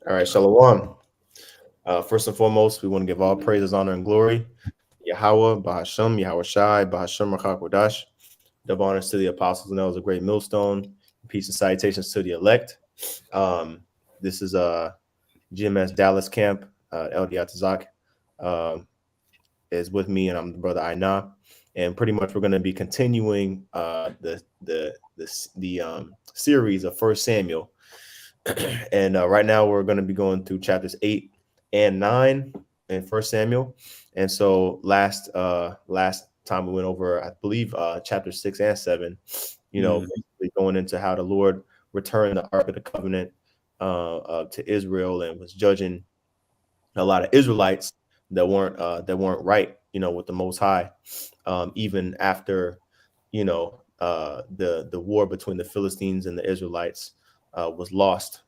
All right, Shalom. First and foremost, we want to give all praises, honor, and glory. Yahweh, Bahashem, Yahweh Shai, Bahashem, Rakakwadash. Double honors to the apostles and elders of Great Millstone. Peace and salutations to the elect. Um, this is GMS Dallas camp. LD Atazak is with me, and I'm the brother Aina. And pretty much we're going to be continuing the series of First Samuel. And right now we're going to be going through chapters 8 and 9 in First Samuel. And so last time we went over, I believe, chapter 6 and 7. Basically going into how the Lord returned the Ark of the Covenant to Israel and was judging a lot of Israelites that weren't right, with the Most High, even after the war between the Philistines and the Israelites was lost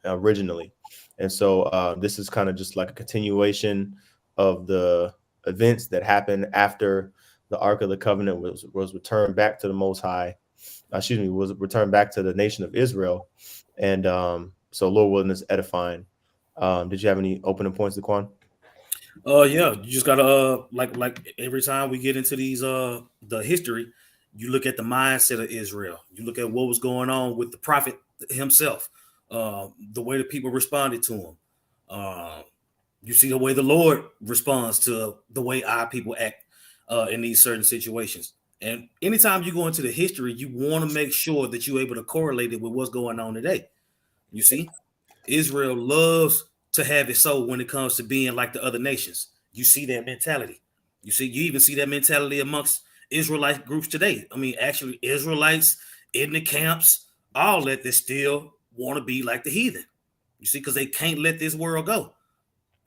originally. And so this is kind of just like a continuation of the events that happened after the Ark of the Covenant was returned back to the Most High. Was returned back to the nation of Israel. And so Lord willing is edifying. Did you have any opening points, Daquan? Yeah, you just gotta like every time we get into these the history, you look at the mindset of Israel. You look at what was going on with the prophet himself, the way the people responded to him. Uh, you see the way the Lord responds to the way our people act in these certain situations. And anytime you go into the history, you want to make sure that you're able to correlate it with what's going on today. You see, Israel loves to have it so when it comes to being like the other nations. You see that mentality. You even see that mentality amongst Israelite groups today. I mean, actually, Israelites in the camps, all that they still want to be like the heathen. You see, because they can't let this world go.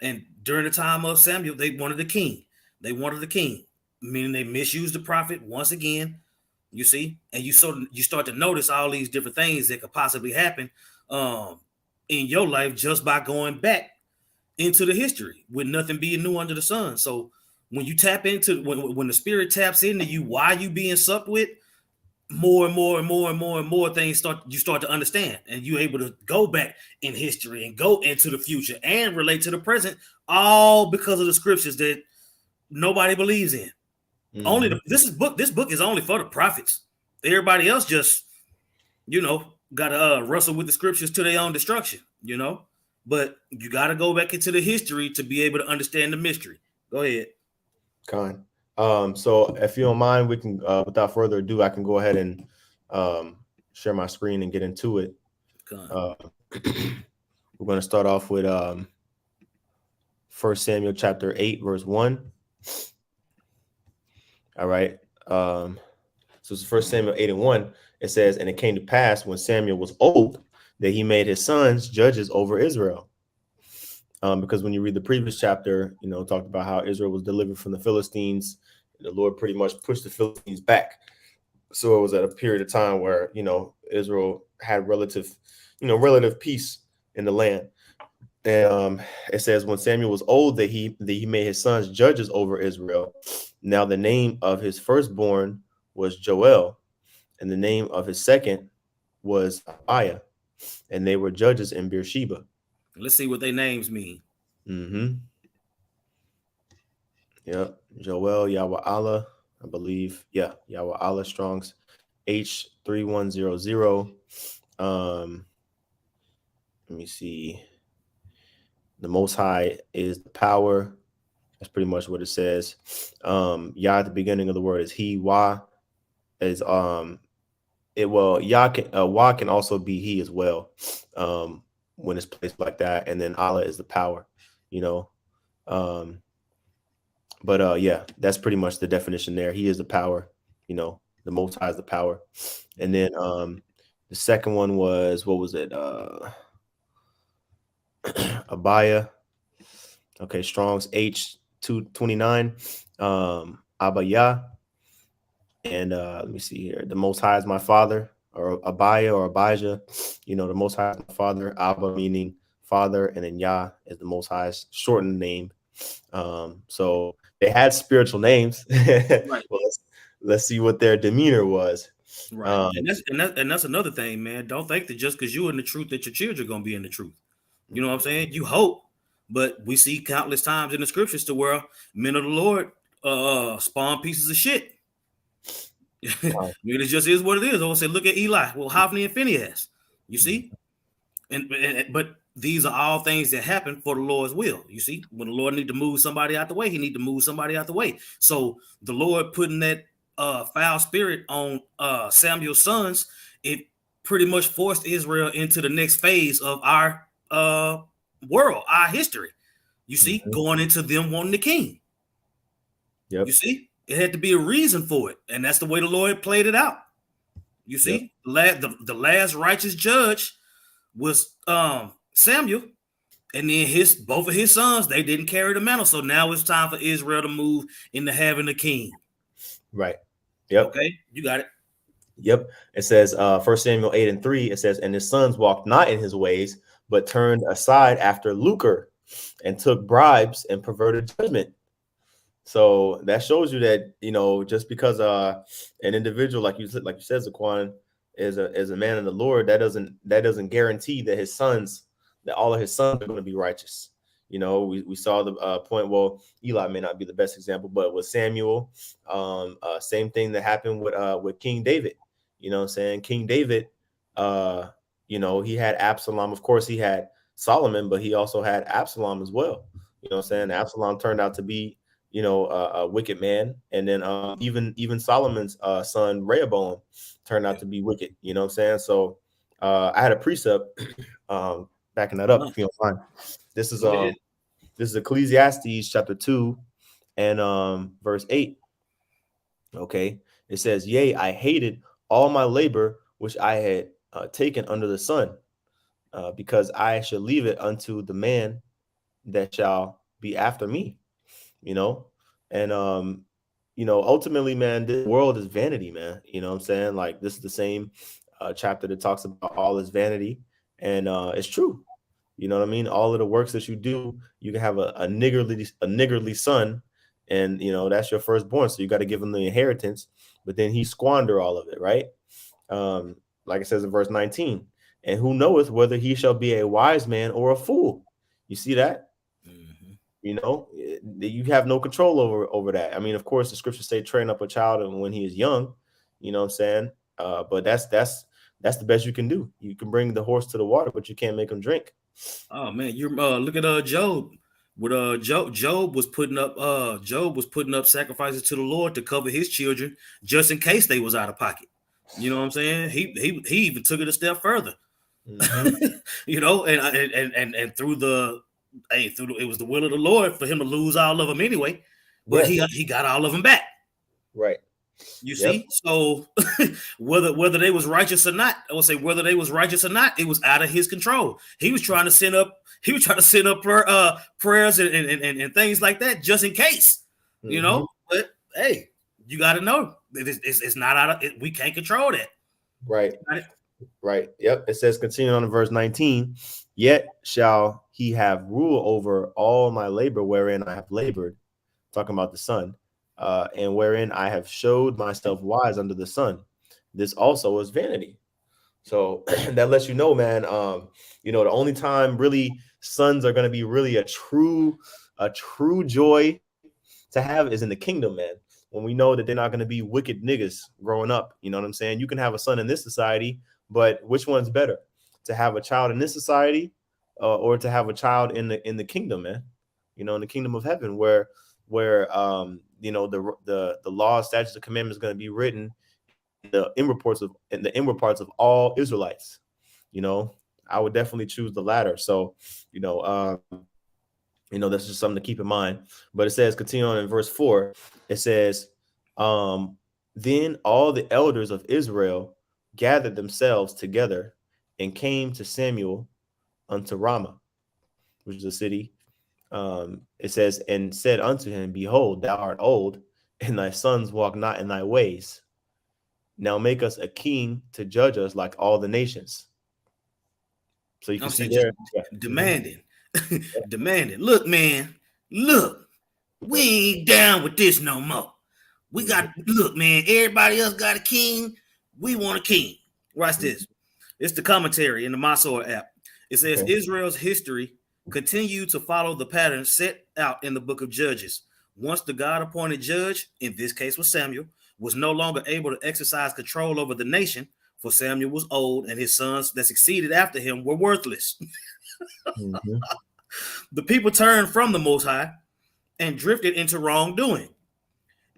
And during the time of Samuel, they wanted a king. They wanted a king, meaning they misused the prophet once again. You see, and you start to notice all these different things that could possibly happen um, in your life just by going back into the history with nothing being new under the sun. So when you tap into when the spirit taps into you, why you being supped with, more and more and more and more and more things start to understand, and you're able to go back in history and go into the future and relate to the present, all because of the scriptures that nobody believes in. Only this book is only for the prophets. Everybody else just gotta wrestle with the scriptures to their own destruction. But you gotta go back into the history to be able to understand the mystery. Go ahead. Kind. So if you don't mind, we can, without further ado, I can go ahead and share my screen and get into it. We're going to start off with 1 Samuel chapter 8, verse 1. All right. So it's 1 Samuel 8 and 1. It says, and it came to pass when Samuel was old that he made his sons judges over Israel. Because when you read the previous chapter, talked about how Israel was delivered from the Philistines. The Lord pretty much pushed the Philistines back. So it was at a period of time where, Israel had relative peace in the land. And it says when Samuel was old that he made his sons judges over Israel. Now the name of his firstborn was Joel, and the name of his second was Abiah, and they were judges in Beersheba. Let's see what their names mean. Yep. Joel, Yahweh Allah, I believe. Yeah, Yahweh Allah, Strong's H3100. Let me see. The Most High is the power. That's pretty much what it says. Yah at the beginning of the word is he. Wah is Yah can Wah can also be he as well. When it's placed like that, and then Allah is the power. But yeah, that's pretty much the definition there. He is the power. The Most High is the power. And then the second one was, what was it? Abiah. Okay, Strong's H229. Abiah. And let me see here. The Most High is my father, or Abiah or Abijah. The Most High is my father. Abba meaning father, and then Yah is the Most High's shortened name. So they had spiritual names. Right. Well, let's see what their demeanor was. Right. And that's another thing, man. Don't think that just because you're in the truth that your children are gonna be in the truth. You know what I'm saying? You hope, but we see countless times in the scriptures to where men of the Lord spawn pieces of shit. It just is what it is. I would say, look at Eli. Well, Hophni and Phinehas. You see, but these are all things that happen for the Lord's will. You see, when the Lord need to move somebody out the way, he need to move somebody out the way. So the Lord putting that foul spirit on Samuel's sons, it pretty much forced Israel into the next phase of our world, our history. You see, going into them wanting the king. Yep. You see, it had to be a reason for it, and that's the way the Lord played it out. You see, the last righteous judge was Samuel, and then both of his sons, they didn't carry the mantle. So now it's time for Israel to move into having a king. Right. Yep. Okay, you got it. Yep. It says 1 Samuel 8:3, it says, and his sons walked not in his ways, but turned aside after lucre and took bribes and perverted judgment. So that shows you that, you know, just because an individual like you said, Zaquan, is a man of the Lord, that doesn't guarantee that all of his sons are going to be righteous. You know, we saw the point. Well, Eli may not be the best example, but with Samuel, same thing that happened with King David. You know what I'm saying? King David, you know, he had Absalom. Of course, he had Solomon, but he also had Absalom as well. You know what I'm saying? Absalom turned out to be, you know, a wicked man. And then even Solomon's son, Rehoboam, turned out to be wicked. You know what I'm saying? So I had a precept backing that up, if you don't mind. This is Ecclesiastes chapter 2 and verse 8. Okay. It says, yea, I hated all my labor which I had taken under the sun, because I shall leave it unto the man that shall be after me. You know, and you know, ultimately, man, this world is vanity, man. You know what I'm saying? Like, this is the same chapter that talks about all is vanity, and it's true. You know what I mean? All of the works that you do, you can have a niggardly son, and you know that's your firstborn, so you got to give him the inheritance. But then he squander all of it, right? Like it says in verse 19, and who knoweth whether he shall be a wise man or a fool? You see that? You know, you have no control over that. I mean, of course, the scriptures say train up a child and when he is young. You know what I'm saying? But that's the best you can do. You can bring the horse to the water, but you can't make him drink. Oh man, you look at Job. With Job was putting up sacrifices to the Lord to cover his children just in case they was out of pocket. You know what I'm saying? He even took it a step further. You know, and through it was the will of the Lord for him to lose all of them anyway, but he got all of them back. Right. You see, so whether they was righteous or not, I would say whether they was righteous or not, it was out of his control. He was trying to send up prayers and things like that just in case, you know. But hey, you got to know it's not out of it. We can't control that. Right. Right. Yep. It says, continuing on in verse 19, yet shall he have rule over all my labor wherein I have labored, talking about the son, and wherein I have showed myself wise under the sun. This also is vanity. So that lets you know, man, you know, the only time really sons are going to be really a true joy to have is in the kingdom, man. When we know that they're not going to be wicked niggas growing up. You know what I'm saying? You can have a son in this society, but which one's better, to have a child in this society or to have a child in the kingdom, man? You know, in the kingdom of heaven, where you know, the law, statutes, and commandments is going to be written in the inward parts of all Israelites. You know, I would definitely choose the latter. So, you know, that's just something to keep in mind. But it says, continue on in verse 4, it says, then all the elders of Israel gathered themselves together and came to Samuel unto Ramah, which is a city. It says, and said unto him, behold, thou art old, and thy sons walk not in thy ways. Now make us a king to judge us like all the nations. So you can see there, demanding. Demanding. Look, man, look, we ain't down with this no more. We got, look, man, everybody else got a king. We want a king. Watch this. It's the commentary in the Masor app. It says Okay. Israel's history continued to follow the pattern set out in the book of Judges. Once the God-appointed judge, in this case was Samuel, was no longer able to exercise control over the nation, for Samuel was old and his sons that succeeded after him were worthless. Mm-hmm. The people turned from the Most High and drifted into wrongdoing.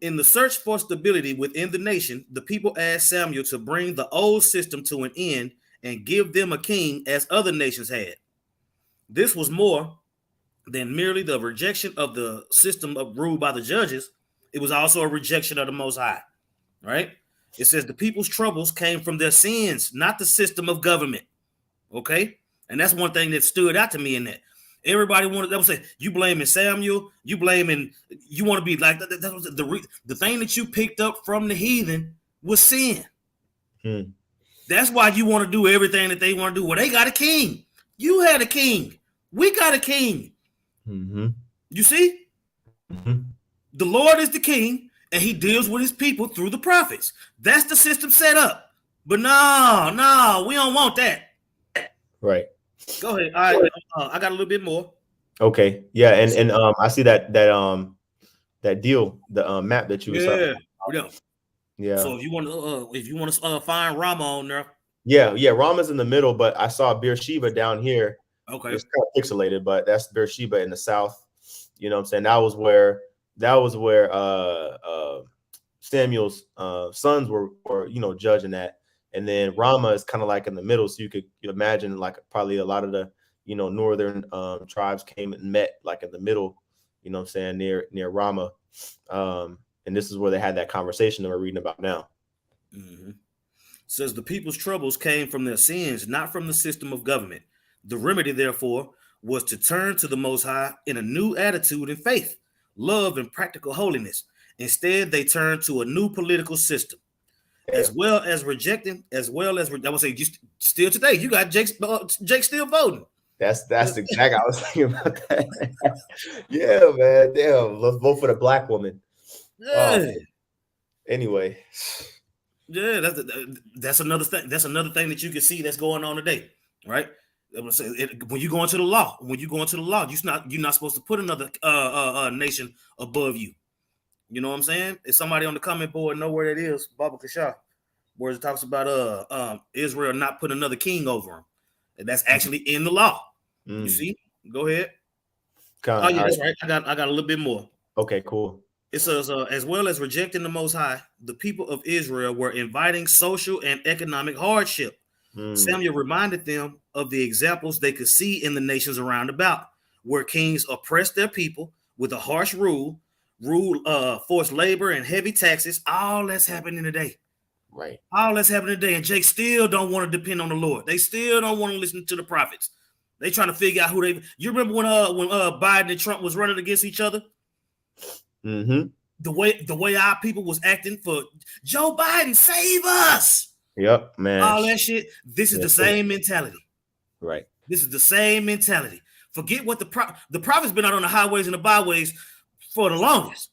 In the search for stability within the nation, the people asked Samuel to bring the old system to an end and give them a king as other nations had. This was more than merely the rejection of the system of rule by the judges. It was also a rejection of the Most High, right? It says the people's troubles came from their sins, not the system of government, okay? And that's one thing that stood out to me in that. Everybody wanted, they would say, you blaming Samuel, you blaming, you want to be like, that was the thing that you picked up from the heathen was sin. Mm. That's why you want to do everything that they want to do. Well, they got a king. You had a king. We got a king. Mm-hmm. You see? Mm-hmm. The Lord is the king, and he deals with his people through the prophets. That's the system set up. But no, we don't want that. Right. Go ahead. All right, I got a little bit more. Okay. Yeah, and I see that deal, the map that you was talking about. Yeah. So if you want to find Rama on there. Yeah, Rama's in the middle, but I saw Beersheba down here. Okay. It's kind of pixelated, but that's Beersheba in the south. You know what I'm saying? That was where Samuel's sons were judging at. And then Rama is kind of like in the middle, so you could imagine like probably a lot of the northern tribes came and met like in the middle, you know what I'm saying, near Rama. And this is where they had that conversation that we're reading about now. Mm-hmm. Says the people's troubles came from their sins, not from the system of government. The remedy, therefore, was to turn to the Most High in a new attitude and faith, love, and practical holiness. Instead, they turned to a new political system. As well as rejecting, I would say, still today, you got Jake still voting. That's exactly, I was thinking about that. Yeah, man. Damn, let's vote for the black woman. Yeah. Anyway. Yeah, that's another thing. That's another thing that you can see that's going on today, right? When you go into the law, you're not supposed to put another nation above you. You know what I'm saying? If somebody on the comment board know where it is, Baba Kashah, where it talks about Israel not putting another king over him, and that's actually in the law. You see? Go ahead. Oh yeah, that's right. I got a little bit more. Okay, cool. It says, as well as rejecting the Most High, the people of Israel were inviting social and economic hardship. Samuel reminded them of the examples they could see in the nations around about, where kings oppressed their people with a harsh rule, forced labor and heavy taxes. All that's happening today. Right. All that's happening today. And Jake still don't want to depend on the Lord. They still don't want to listen to the prophets. They trying to figure out who they. You remember when Biden and Trump was running against each other? Mm-hmm. The way our people was acting for Joe Biden, save us. Yep, man. All that shit. This is the same mentality. Right. This is the same mentality. Forget what the prophet's been out on the highways and the byways for the longest.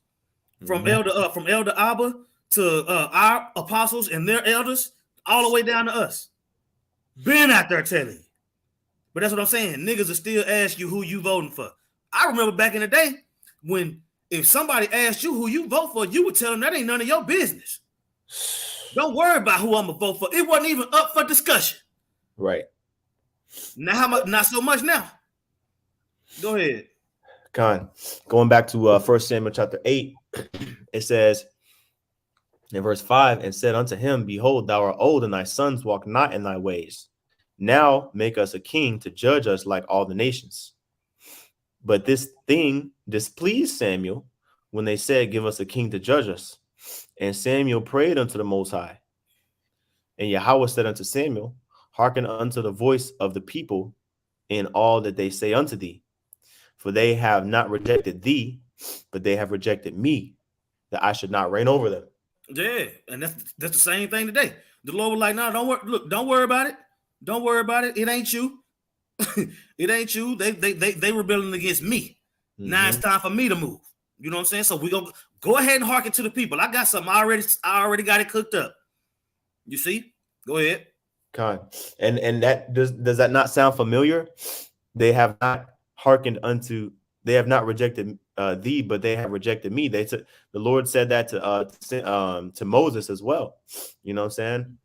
From Elder Abba to our apostles and their elders, all the way down to us. Been out there telling you. But that's what I'm saying. Niggas will still ask you who you voting for. I remember back in the day when if somebody asked you who you vote for, you would tell them that ain't none of your business. Don't worry about who I'm gonna vote for. It wasn't even up for discussion. Right. Now how much? Not so much now. Go ahead. Going back to 1 Samuel chapter 8, it says in verse 5, and said unto him, behold, thou art old, and thy sons walk not in thy ways. Now make us a king to judge us like all the nations. But this thing displeased Samuel when they said, give us a king to judge us. And Samuel prayed unto the Most High. And Yahweh said unto Samuel, hearken unto the voice of the people in all that they say unto thee. For they have not rejected thee, but they have rejected me, that I should not reign over them. Yeah, and that's the same thing today. The Lord was like, no, don't worry about it. Don't worry about it. It ain't you. It ain't you. They rebelling against me. Mm-hmm. Now it's time for me to move. You know what I'm saying? So we gonna go ahead and hearken to the people. I got something. I already got it cooked up. You see? Go ahead. Con. And that does that not sound familiar? They have not hearkened unto, they have not rejected thee, but they have rejected me. They took, the Lord said that to Moses as well. You know what I'm saying?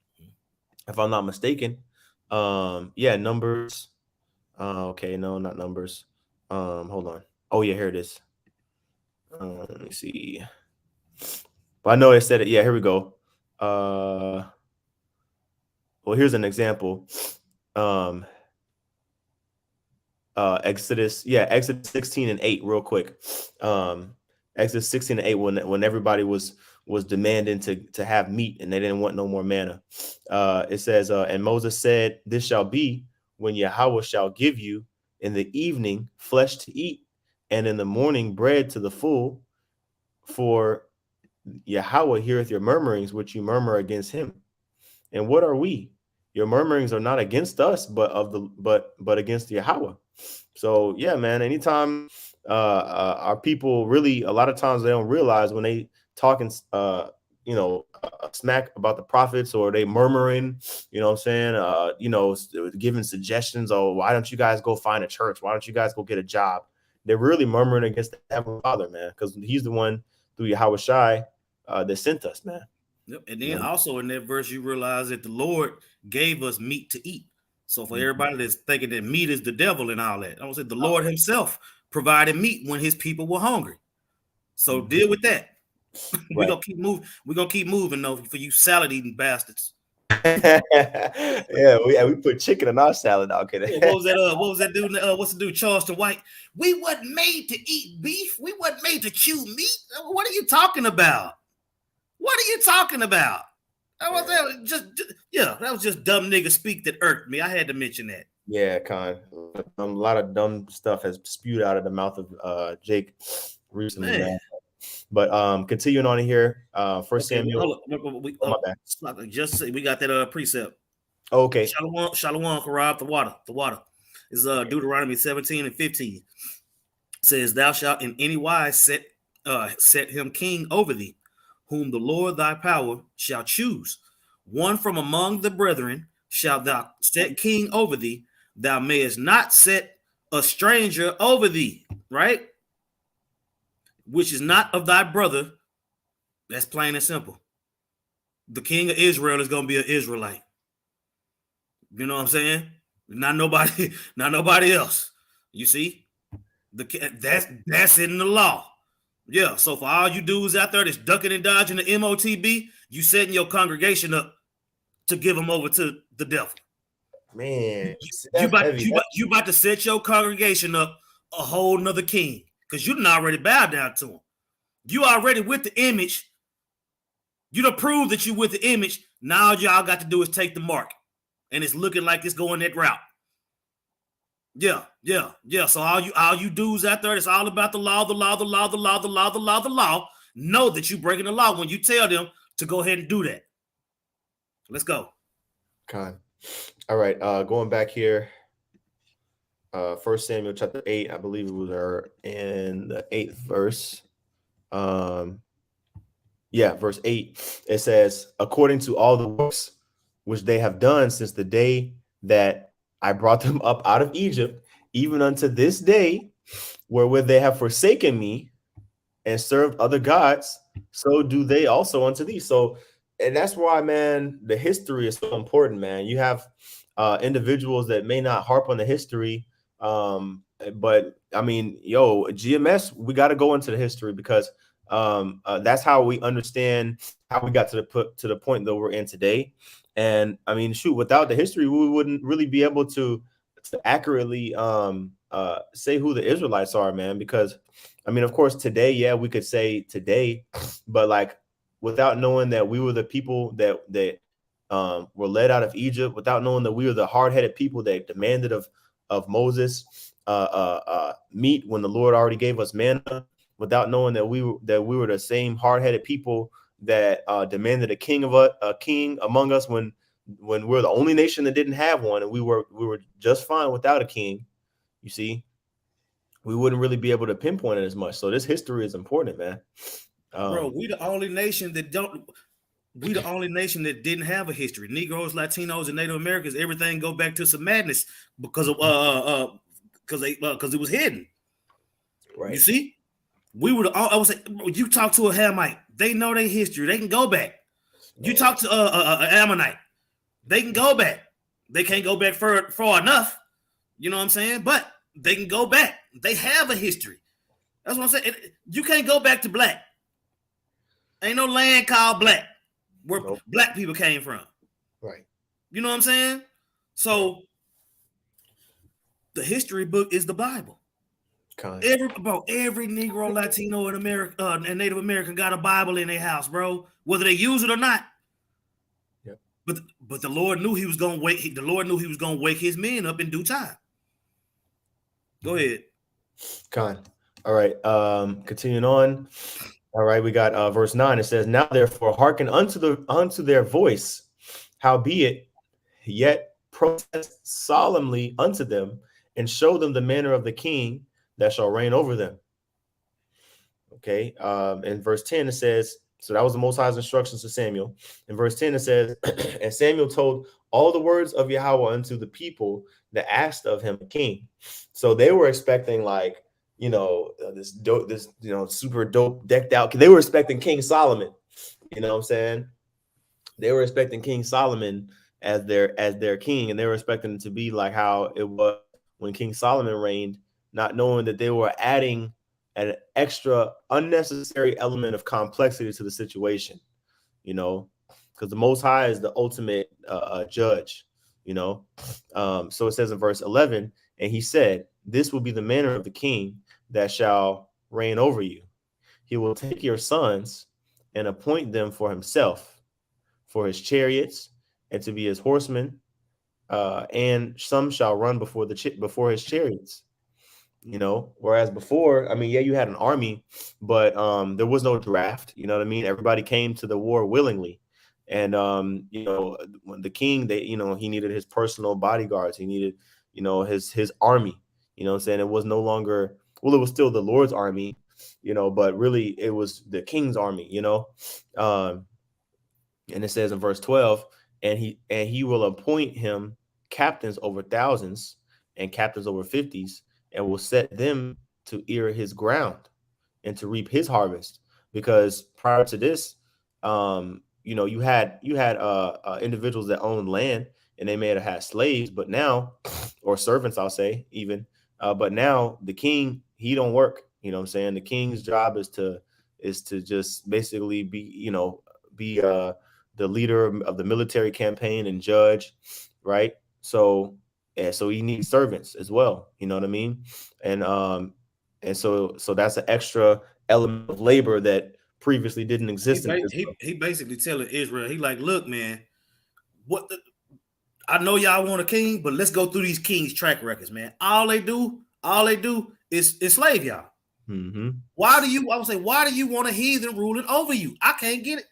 If I'm not mistaken. Yeah, Numbers. Okay, no, not Numbers. Hold on. Oh yeah, here it is. Let me see. But I know it said it. Yeah, here we go. Well, here's an example. Um, Exodus 16 and 8, real quick. Exodus 16 and 8, when everybody was demanding to have meat and they didn't want no more manna. It says, and Moses said, this shall be when Yahweh shall give you in the evening flesh to eat, and in the morning bread to the full, for Yahweh heareth your murmurings, which you murmur against him. And what are we? Your murmurings are not against us, but against Yahweh. So yeah, man. Anytime our people really, a lot of times they don't realize when they talking, smack about the prophets, or they murmuring, you know what I'm saying, giving suggestions. Oh, why don't you guys go find a church? Why don't you guys go get a job? They're really murmuring against the Heavenly Father, man, because He's the one through Yahweh Shai that sent us, man. Yep. And then also in that verse, you realize that the Lord gave us meat to eat. So for everybody that's thinking that meat is the devil and all that, I would say the Lord himself provided meat when his people were hungry. So deal with that. We're gonna keep moving. We're gonna keep moving though for you salad eating bastards. Yeah, we put chicken in our salad. Okay. Yeah, what was that dude? What's the dude? Charleston White. We wasn't made to eat beef. We wasn't made to chew meat. What are you talking about? What are you talking about? That was just dumb nigga speak that irked me. I had to mention that. Yeah, Con. A lot of dumb stuff has spewed out of the mouth of Jake recently, man. But continuing on here, First Samuel. We got that precept. Oh, okay. Shalom, Karab, the water. Is Deuteronomy 17 and 15. It says, thou shalt in any wise set him king over thee, whom the Lord thy power shall choose. One from among the brethren shalt thou set king over thee. Thou mayest not set a stranger over thee, right? Which is not of thy brother. That's plain and simple. The king of Israel is going to be an Israelite. You know what I'm saying? Not nobody else. You see? That's in the law. Yeah, so for all you dudes out there that's ducking and dodging the MOTB, you setting your congregation up to give them over to the devil. Man, you about to set your congregation up a whole nother king, because you done already bowed down to him. You already with the image. You done proved that you with the image. Now y'all got to do is take the mark. And it's looking like it's going that route. Yeah. So all you dudes out there, it's all about the law. Know that you breaking the law when you tell them to go ahead and do that. Let's go. Con. All right. Going back here. 1 Samuel chapter 8, I believe it was in the 8th verse. Verse 8. It says, according to all the works which they have done since the day that I brought them up out of Egypt, even unto this day, wherewith they have forsaken me and served other gods, so do they also unto thee. So, and that's why, man, the history is so important, man. You have individuals that may not harp on the history, but I mean, GMS, we got to go into the history, because that's how we understand how we got to the point that we're in today. And I mean, shoot, without the history, we wouldn't really be able to accurately say who the Israelites are, man. Because I mean, of course, today, we could say today, but like without knowing that we were the people that were led out of Egypt, without knowing that we were the hard-headed people that demanded of Moses meat when the Lord already gave us manna, without knowing that we were the same hard-headed people that demanded a king among us when we're the only nation that didn't have one, and we were just fine without a king. You see, we wouldn't really be able to pinpoint it as much. So this history is important, man. Bro, we the only nation that don't. we the only nation that didn't have a history. Negroes, Latinos, and Native Americans, everything go back to some madness because of because it was hidden. Right. You see, we would. I would say, you talk to a Hamite, they know their history. They can go back. You talk to an Ammonite, they can go back. They can't go back far enough. You know what I'm saying? But they can go back. They have a history. That's what I'm saying. You can't go back to black. Ain't no land called black where black people came from. Right. You know what I'm saying? So the history book is the Bible. Every Negro, Latino, and Native American got a Bible in their house, bro. Whether they use it or not. Yep. But the Lord knew he was gonna wake. The Lord knew he was gonna wake his men up in due time. Go ahead. All right. Continuing on. All right, we got verse 9. It says, "Now therefore hearken unto their voice, howbeit, yet protest solemnly unto them, and show them the manner of the king that shall reign over them." Okay. In verse 10 it says, so that was the Most High's instructions to Samuel. In verse 10 it says, "And Samuel told all the words of Yahweh unto the people that asked of him a king." So they were expecting this super dope decked out. They were expecting King Solomon. You know what I'm saying? They were expecting King Solomon as their king, and they were expecting it to be like how it was when King Solomon reigned, not knowing that they were adding an extra unnecessary element of complexity to the situation, because the Most High is the ultimate judge, So it says in verse 11, "And he said, This will be the manner of the king that shall reign over you. He will take your sons and appoint them for himself, for his chariots, and to be his horsemen, and some shall run before his chariots." Whereas before, I mean, yeah, you had an army, but there was no draft. You know what I mean? Everybody came to the war willingly. And when the king, he needed his personal bodyguards. He needed, his army. You know what I'm saying? It was no longer, well, it was still the Lord's army, but really it was the king's army, and it says in verse 12, and he will appoint him captains over thousands and captains over fifties, and will set them to ear his ground and to reap his harvest. Because prior to this, you had individuals that owned land, and they may have had slaves, but now, or servants, I'll say even, but now the king, he don't work. You know what I'm saying? The king's job is to just basically be the leader of the military campaign and judge, right? So he needs servants as well. You know what I mean? And so that's an extra element of labor that previously didn't exist in Israel. He basically telling Israel, he like, look, man, I know y'all want a king, but let's go through these kings' track records, man. All they do is enslave y'all. Mm-hmm. Why do you want a heathen ruling over you? I can't get it.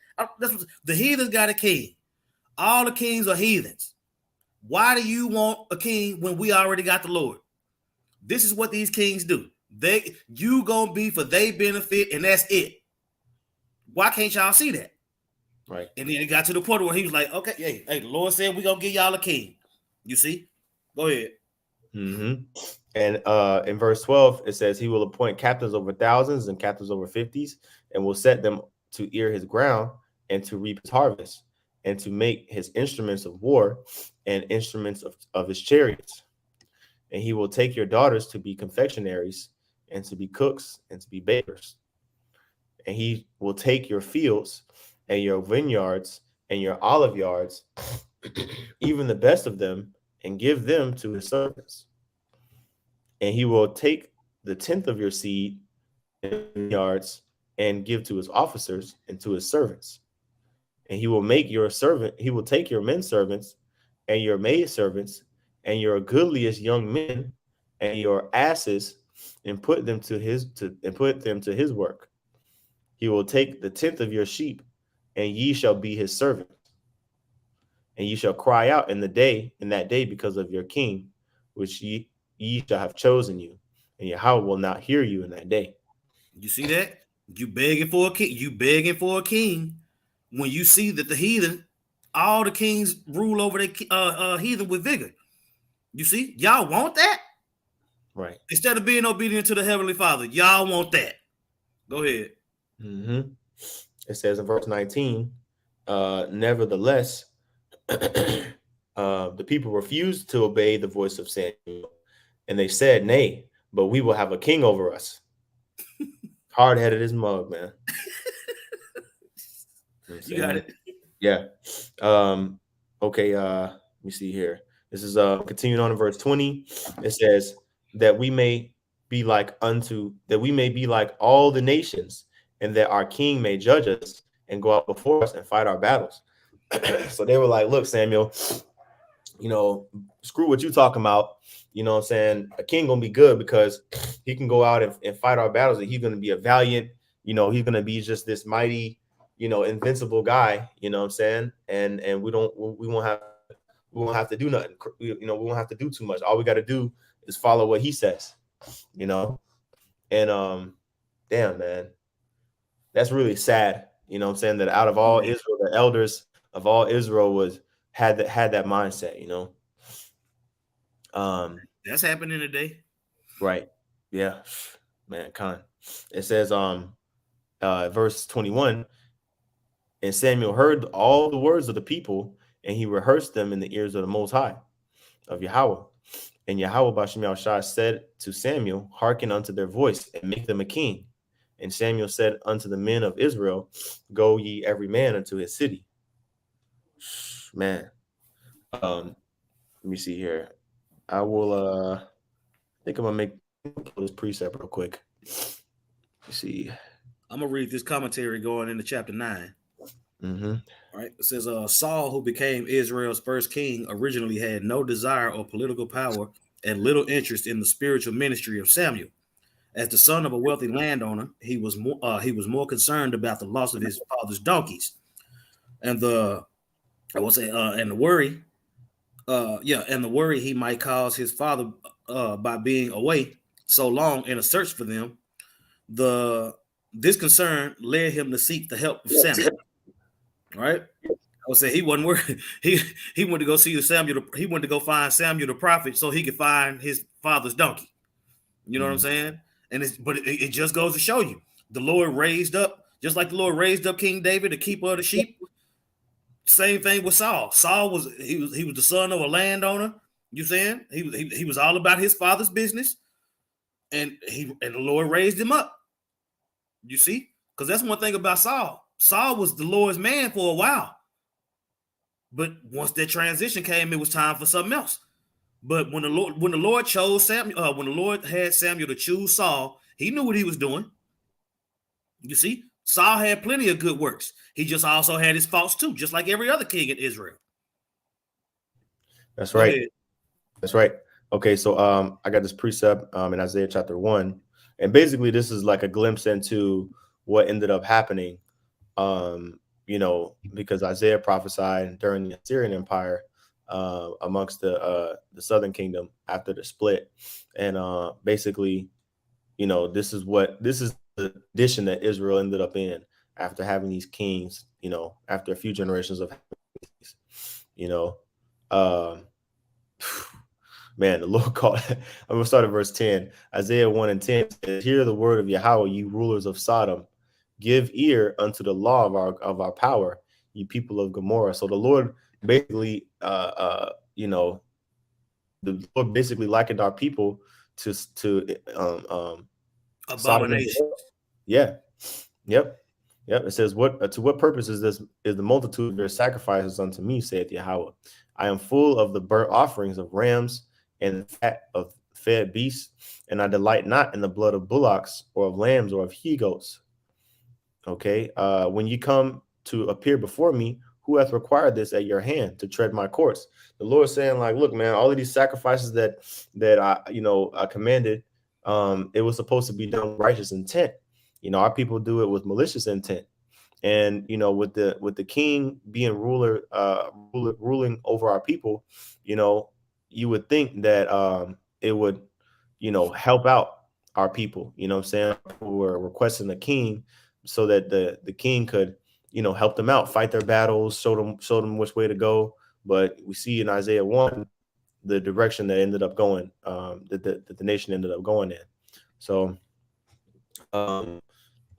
The heathens got a king. All the kings are heathens. Why do you want a king when we already got the Lord? This is what these kings do. You gonna be for their benefit, and that's it. Why can't y'all see that? Right. And then it got to the point where he was like, okay, hey, the Lord said we're gonna give y'all a king. You see? Go ahead. Mm-hmm. And in verse 12, it says, "He will appoint captains over thousands and captains over fifties, and will set them to ear his ground and to reap his harvest, and to make his instruments of war and instruments of his chariots. And he will take your daughters to be confectionaries, and to be cooks, and to be bakers. And he will take your fields and your vineyards and your olive yards, even the best of them, and give them to his servants. And he will take the tenth of your seed and vineyards and give to his officers and to his servants. And he will take your men servants and your maid servants and your goodliest young men and your asses, and put them to his work. He will take the tenth of your sheep, and ye shall be his servants. And ye shall cry out in that day because of your king, which ye shall have chosen you, and Yahweh will not hear you in that day. You see that? You begging for a king. when you see that the heathen, all the kings rule over their heathen with vigor. You see, y'all want that? Right. Instead of being obedient to the Heavenly Father, y'all want that. Go ahead. Mm-hmm. It says in verse 19, nevertheless, the people refused to obey the voice of Samuel, and they said, nay, but we will have a king over us. Hard-headed as mug, man. You know what I'm You got saying? it. Yeah. Okay, let me see here. This is continuing on in verse 20. It says that we may be like all the nations, and that our king may judge us and go out before us and fight our battles. So they were like, look, Samuel, screw what you talking about. You know what I'm saying? A king gonna be good because he can go out and fight our battles, and he's gonna be a valiant, he's gonna be just this mighty, invincible guy, you know what I'm saying? And we won't have to do nothing. We won't have to do too much. All we gotta do is follow what he says, you know. And damn man, that's really sad. You know what I'm saying? That out of all Yeah. Israel, the elders of all Israel had that mindset, That's happening today. Right. Yeah. Man, con. It says verse 21, and Samuel heard all the words of the people, and he rehearsed them in the ears of the Most High, of Yahweh. And Yahweh Bashem Yahushua said to Samuel, hearken unto their voice, and make them a king. And Samuel said unto the men of Israel, go ye every man unto his city. Man. Let me see here. I will I think I'm gonna make this precept real quick. Let's see. I'm gonna read this commentary going into chapter 9. Mm-hmm. All right. It says Saul, who became Israel's first king, originally had no desire or political power and little interest in the spiritual ministry of Samuel. As the son of a wealthy landowner, he was more concerned about the loss of his father's donkeys and the I will say and the worry and the worry he might cause his father by being away so long in a search for them. The This concern led him to seek the help of Samuel. Right? I would say he wasn't worried. He went to go see the Samuel. He went to go find Samuel the prophet so he could find his father's donkey. You know what I'm saying? And it just goes to show you the Lord raised up, just like the Lord raised up King David, the keeper of the sheep. Same thing with Saul. Saul was the son of a landowner. You saying he was all about his father's business, and the Lord raised him up. You see, because that's one thing about Saul. Saul was the Lord's man for a while, but once that transition came, it was time for something else. But when the Lord chose Samuel, when the Lord had Samuel to choose Saul, he knew what he was doing. You see, Saul had plenty of good works. He just also had his faults too, just like every other king in Israel. That's Go right. ahead. That's right. Okay, so I got this precept in Isaiah chapter 1, and basically this is like a glimpse into what ended up happening. Because Isaiah prophesied during the Assyrian Empire amongst the southern kingdom after the split, and basically, this is the condition that Israel ended up in after having these kings. After a few generations of, you know, um, man, the Lord called. I'm gonna start at verse 10. Isaiah 1 and 10 says, hear the word of Yahweh, you rulers of Sodom. Give ear unto the law of our power, you people of Gomorrah. So the Lord basically, the Lord basically likened our people to Sodom and Abomination. Gomorrah. Yeah. Yep. Yep. It says, what to what purpose is the multitude of their sacrifices unto me, saith Yahweh. I am full of the burnt offerings of rams and the fat of fed beasts, and I delight not in the blood of bullocks or of lambs or of he goats. Okay. When you come to appear before me, who hath required this at your hand to tread my courts? The Lord saying, like, look, man, all of these sacrifices that I commanded, it was supposed to be done with righteous intent. Our people do it with malicious intent. And with the king being ruling over our people, you would think that it would help out our people. What I'm saying? People were requesting a king so that the king could help them out, fight their battles, show them which way to go. But we see in Isaiah 1 the direction that ended up going, that the nation ended up going in. So, all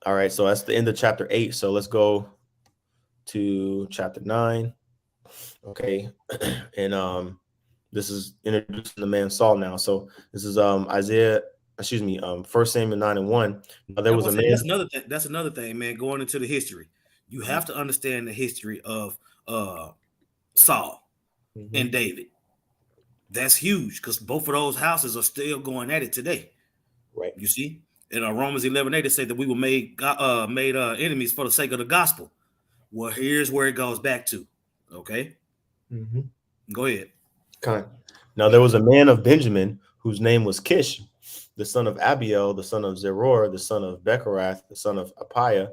right, so that's the end of chapter 8. So let's go to chapter 9. Okay, and this is introducing the man Saul now. So this is Isaiah, excuse me, 1 Samuel 9 and 1. Now there was a man. That's another thing. That's another thing, man. Going into the history, you have to understand the history of Saul and David. That's huge because both of those houses are still going at it today. Right. You see, in Romans 11:8, it said that we were made enemies for the sake of the gospel. Well, here's where it goes back to. Okay, go ahead. Okay. Now there was a man of Benjamin whose name was Kish, the son of Abiel, the son of Zeror, the son of Becharath, the son of Apiah,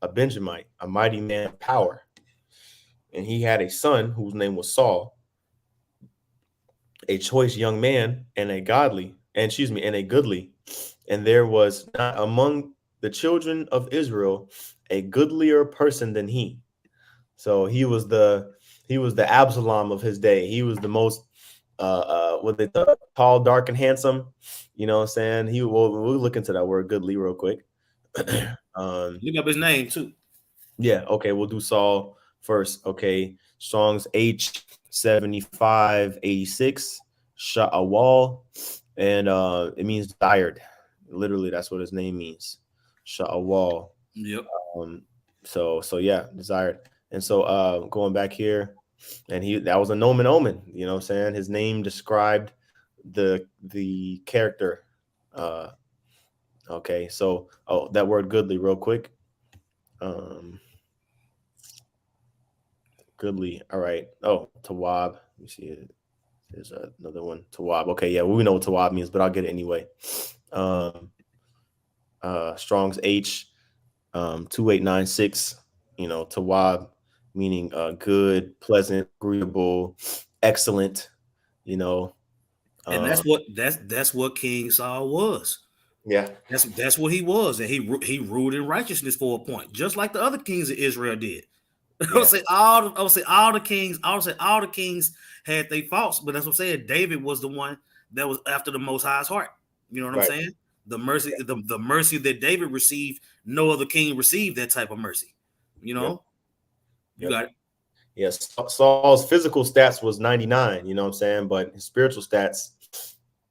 a Benjamite, a mighty man of power. And he had a son whose name was Saul, a choice young man and a goodly. And there was not among the children of Israel a goodlier person than he. So he was the Absalom of his day. He was the most tall, dark, and handsome. You know what I'm saying? We'll look into that word goodly real quick. Look up his name too. Yeah, okay, we'll do Saul first. Okay, Strong's H7586, shot a wall, and it means desired. Literally, that's what his name means. Shot a wall. Yep. So yeah, desired. And so going back here, and that was a nomen omen, you know what I'm saying? His name described the character. Okay, so that word goodly real quick. Goodly. All right. Oh, Tawab. Let me see it. There's another one. Tawab. Okay, yeah, well, we know what Tawab means, but I'll get it anyway. Strong's H 2896, Tawab, meaning good, pleasant, agreeable, excellent, and that's what King Saul was. Yeah, that's what he was, and he ruled in righteousness for a point, just like the other kings of Israel did. Yeah. I would say all the kings had their faults, but that's what I'm saying. David was the one that was after the Most High's heart. You know what I'm saying? The mercy, the mercy that David received, no other king received that type of mercy. You know, you got it. Yes, Saul's physical stats was 99. You know what I'm saying, but his spiritual stats,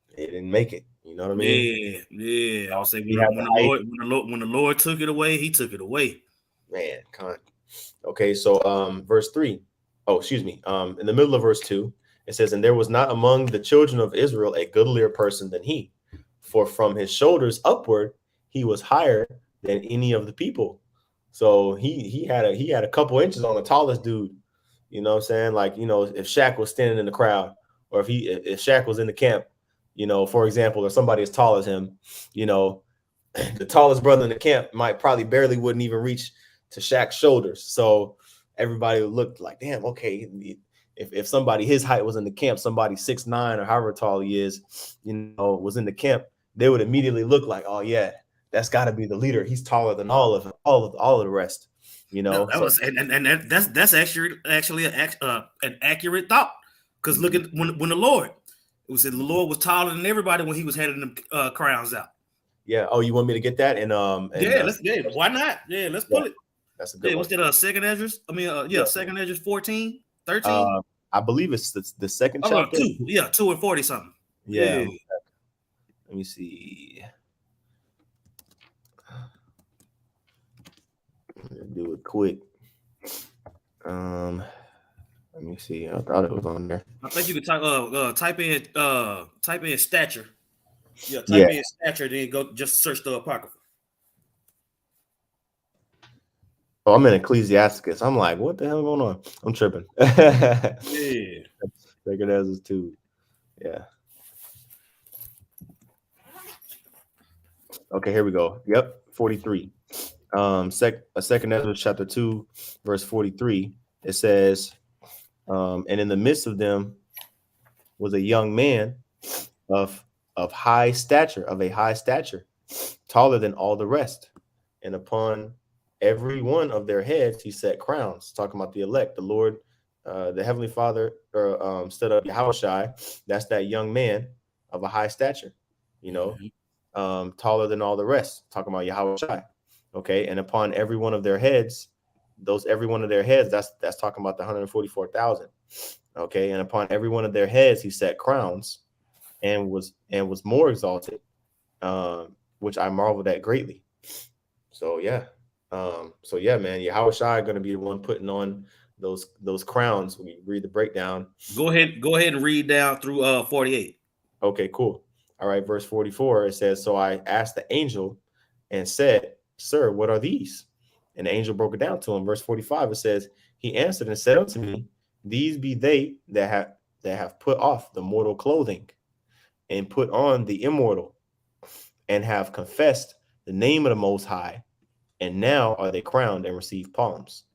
it didn't make it. You know what I mean? Yeah. I would say when the Lord took it away, He took it away. Man, okay, so verse 3. Oh, excuse me. In the middle of verse 2, it says, "And there was not among the children of Israel a goodlier person than he, for from his shoulders upward he was higher than any of the people." So he had a couple inches on the tallest dude. You know what I'm saying? Like, if Shaq was standing in the crowd, or if Shaq was in the camp, for example, or somebody as tall as him, the tallest brother in the camp probably wouldn't even reach to Shaq's shoulders. So everybody looked like, damn, okay, if somebody his height was in the camp, somebody 6'9" or however tall he is, was in the camp, they would immediately look like, oh yeah, that's got to be the leader. He's taller than all of the rest. That's actually an accurate thought, because look at when the Lord, it was said the Lord was taller than everybody when he was handing them crowns out. Yeah. Oh, you want me to get that? Why not? Yeah, let's pull it. That's a good one. What's that? Second Ezra's? Second Ezra's 14, 13. I believe it's the second chapter. 2 and 40 something. Yeah. Let me see. Do it quick. Let me see. I thought it was on there. I think you could type in stature. Yeah, type in stature, then go just search the Apocrypha. Oh, I'm in Ecclesiasticus. I'm like, what the hell going on? I'm tripping. Yeah. Second Ezra 2. Yeah. Okay, here we go. Yep, 43. Second Ezra chapter 2, verse 43. It says, and in the midst of them was a young man of a high stature, taller than all the rest, and upon every one of their heads he set crowns. Talking about the elect, the Lord, the Heavenly Father, stood up Yahushai. That's that young man of a high stature, you know, Mhm. taller than all the rest. Talking about Yahushai. Okay, and upon every one of their heads, every one of their heads, that's talking about the 144,000. Okay, and upon every one of their heads he set crowns, and was more exalted, which I marveled at greatly. So yeah, man, Yahushua going to be the one putting on those crowns when you read the breakdown. Go ahead and read down through 48. Okay, cool. All right, verse 44, it says, so I asked the angel and said, sir, what are these? And the angel broke it down to him. Verse 45, it says, he answered and said unto me, these be they that have put off the mortal clothing and put on the immortal, and have confessed the name of the Most High, and now are they crowned and receive palms.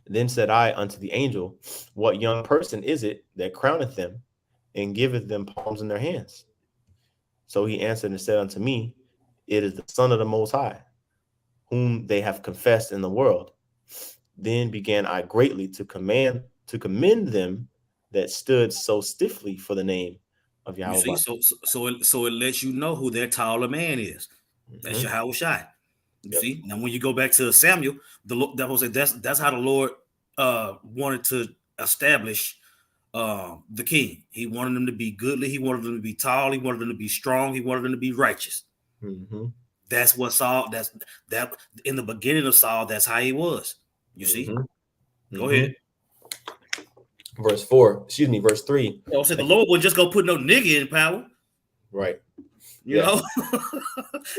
Then said I unto the angel, what young person is it that crowneth them and giveth them palms in their hands? So he answered and said unto me, it is the Son of the Most High, whom they have confessed in the world. Then began I greatly to commend them that stood so stiffly for the name of You see, Yahweh. so it lets you know who that taller man is. That's Mm-hmm. Yahweh Shai. You Yep. see, now when you go back to Samuel, that's how the Lord wanted to establish the king. He wanted them to be goodly. He wanted them to be tall. He wanted them to be strong. He wanted them to be righteous. Mm-hmm. That's what Saul. That in the beginning of Saul. That's how he was. You see. Mm-hmm. Go Mm-hmm. ahead. Verse 3. I said the Lord wouldn't just go put no nigga in power. Right. You Yeah. know. Yeah.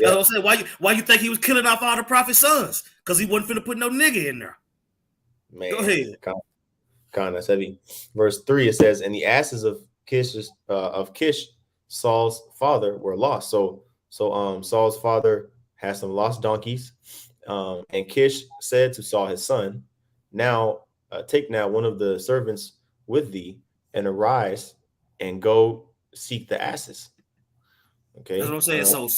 That's what I'm saying. Why you think he was killing off all the prophet's sons? Because he wasn't finna put no nigga in there. Go Man. ahead. That's heavy. Verse 3, it says, and the asses of Kish, Saul's father, were lost. So Saul's father had some lost donkeys. And Kish said to Saul his son, now take now one of the servants with thee, and arise and go seek the asses. That's what Okay. I'm saying. So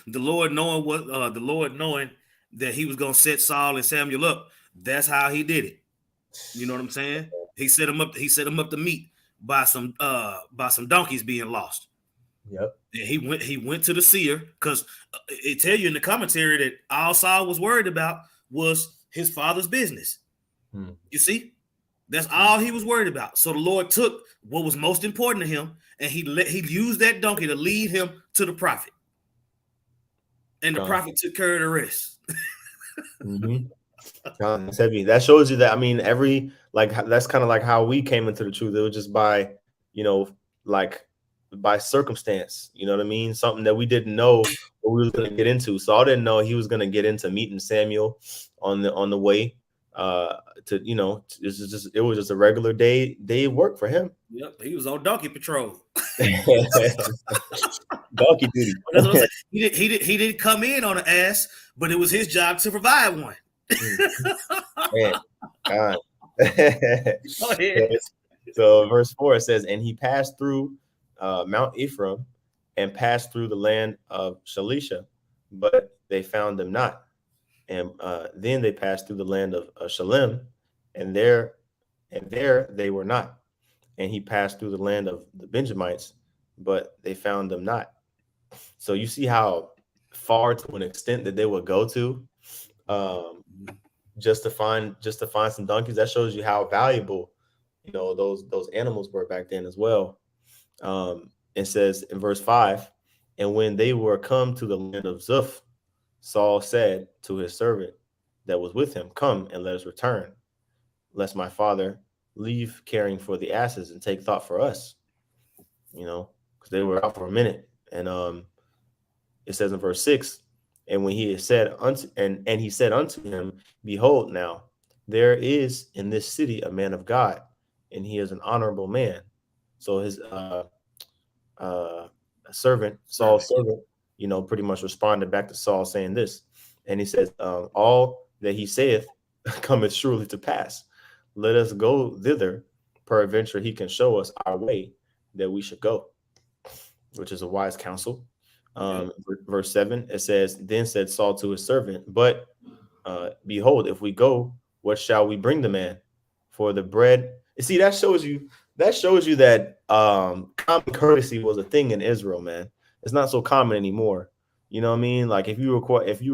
the Lord knowing that he was gonna set Saul and Samuel up. That's how he did it. You know what I'm saying? He set him up. He set him up to meet by some donkeys being lost. Yep. And he went to the seer because it tell you in the commentary that all Saul was worried about was his father's business. Hmm. You see, that's all he was worried about. So the Lord took what was most important to him, and he used that donkey to lead him to the prophet, and the prophet took care of the rest. Mm-hmm. That's heavy. That shows you that. I mean, that's kind of like how we came into the truth. It was just by, like by circumstance. You know what I mean? Something that we didn't know what we was going to get into. Saul didn't know he was going to get into meeting Samuel on the way. It was just a regular day work for him. Yep, he was on donkey patrol. Donkey duty. That's what I'm saying. He didn't come in on an ass, but it was his job to provide one. Man, God. Go ahead. So verse 4, it says, and he passed through Mount Ephraim and passed through the land of Shalisha, but they found them not. And then they passed through the land of Shalem, and there they were not. And he passed through the land of the Benjamites, but they found them not. So you see how far to an extent that they would go to, just to find some donkeys. That shows you how valuable, those animals were back then as well. It says in verse 5, and when they were come to the land of Zuph, Saul said to his servant that was with him, come and let us return, lest my father leave caring for the asses and take thought for us, because they were out for a minute. And it says in verse 6, and when he had said and he said unto him, behold, now there is in this city a man of God, and he is an honorable man. So his servant, Saul's servant, pretty much responded back to Saul saying this. And he says, all that he saith cometh surely to pass. Let us go thither. Peradventure he can show us our way that we should go, which is a wise counsel. Verse 7, it says, then said Saul to his servant, but Behold, if we go, what shall we bring the man? For the bread. You see, that shows you that common courtesy was a thing in Israel, man. It's not so common anymore. You know what I mean? Like if you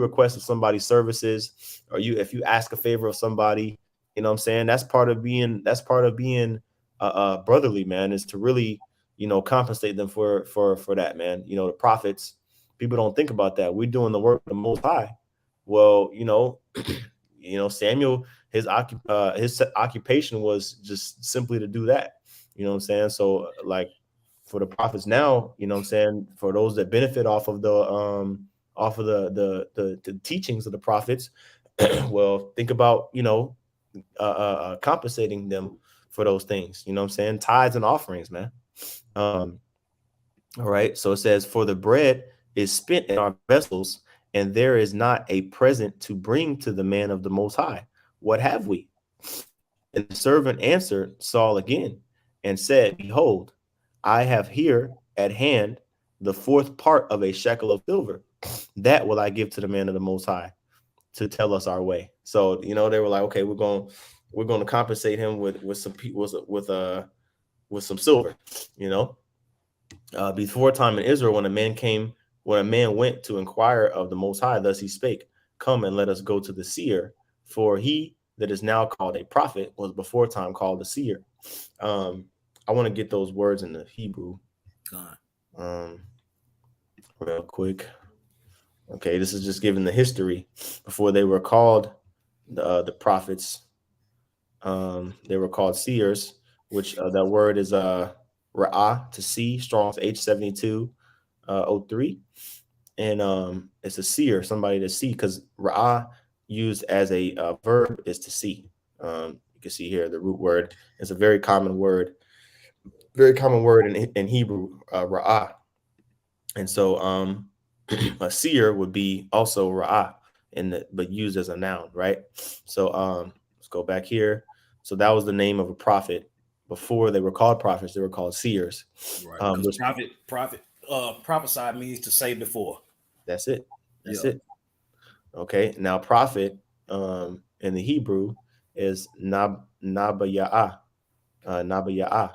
request of somebody's services, or if you ask a favor of somebody, you know what I'm saying? That's part of being brotherly, man, is to really, compensate them for that, man. The prophets, people don't think about that. We're doing the work of the Most High. Well, Samuel, his occupation was just simply to do that. You know what I'm saying? So like for the prophets now, you know what I'm saying, for those that benefit off of the teachings of the prophets, well, think about, compensating them for those things. You know what I'm saying? Tithes and offerings, man. Um, all right. So it says, for the bread is spent in our vessels, and there is not a present to bring to the man of the Most High. What have we? And the servant answered Saul again and said, behold, I have here at hand the fourth part of a shekel of silver. That will I give to the man of the Most High to tell us our way. So, they were like, okay, we're going to compensate him with some silver, you know. Before time in Israel, when a man went to inquire of the Most High, thus he spake, come and let us go to the seer, for he that is now called a prophet was before time called a seer. I want to get those words in the Hebrew um, real quick. Okay, this is just giving the history before they were called the prophets. They were called seers, which that word is ra'ah, to see, Strong's H72 03, and it's a seer, somebody to see, because ra'ah used as a verb is to see. You can see here the root word is a very common word in Hebrew, ra'ah. And so a seer would be also ra'ah, but used as a noun, right? So let's go back here. So that was the name of a prophet. Before they were called prophets, they were called seers. Right. Because prophesy means to say before. That's it. That's Yeah. it. Okay. Now prophet in the Hebrew is nabaya'ah. Nabaya'ah.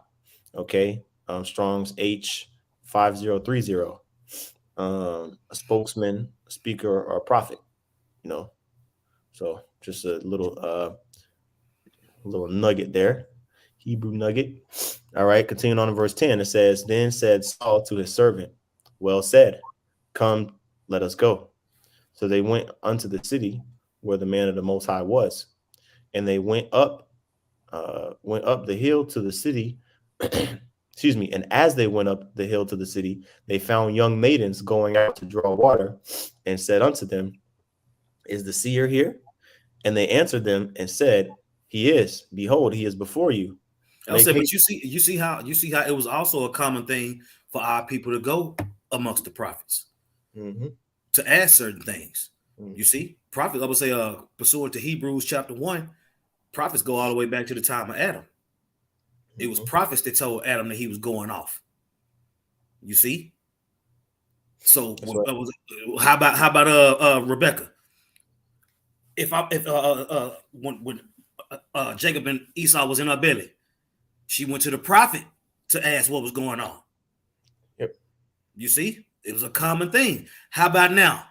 Okay. Strong's H5030. A spokesman, a speaker, or a prophet, you know. So just a little nugget there, Hebrew nugget. All right, continuing on in verse 10, it says, then said Saul to his servant, well said, come, let us go. So they went unto the city where the man of the Most High was, and they went up the hill to the city. Excuse me. And as they went up the hill to the city, they found young maidens going out to draw water, and said unto them, is the seer here? And they answered them and said, he is. Behold, he is before you. I'll Make say, but haste. you see how it was also a common thing for our people to go amongst the prophets Mhm, to ask certain things. mhm, You see, prophets, I would say, pursuant to Hebrews chapter 1, prophets go all the way back to the time of Adam. It was mhm. prophets that told Adam that he was going off. You see? So That's right. how about Rebecca? When Jacob and Esau was in her belly, she went to the prophet to ask what was going on. Yep. You see, it was a common thing. How about now?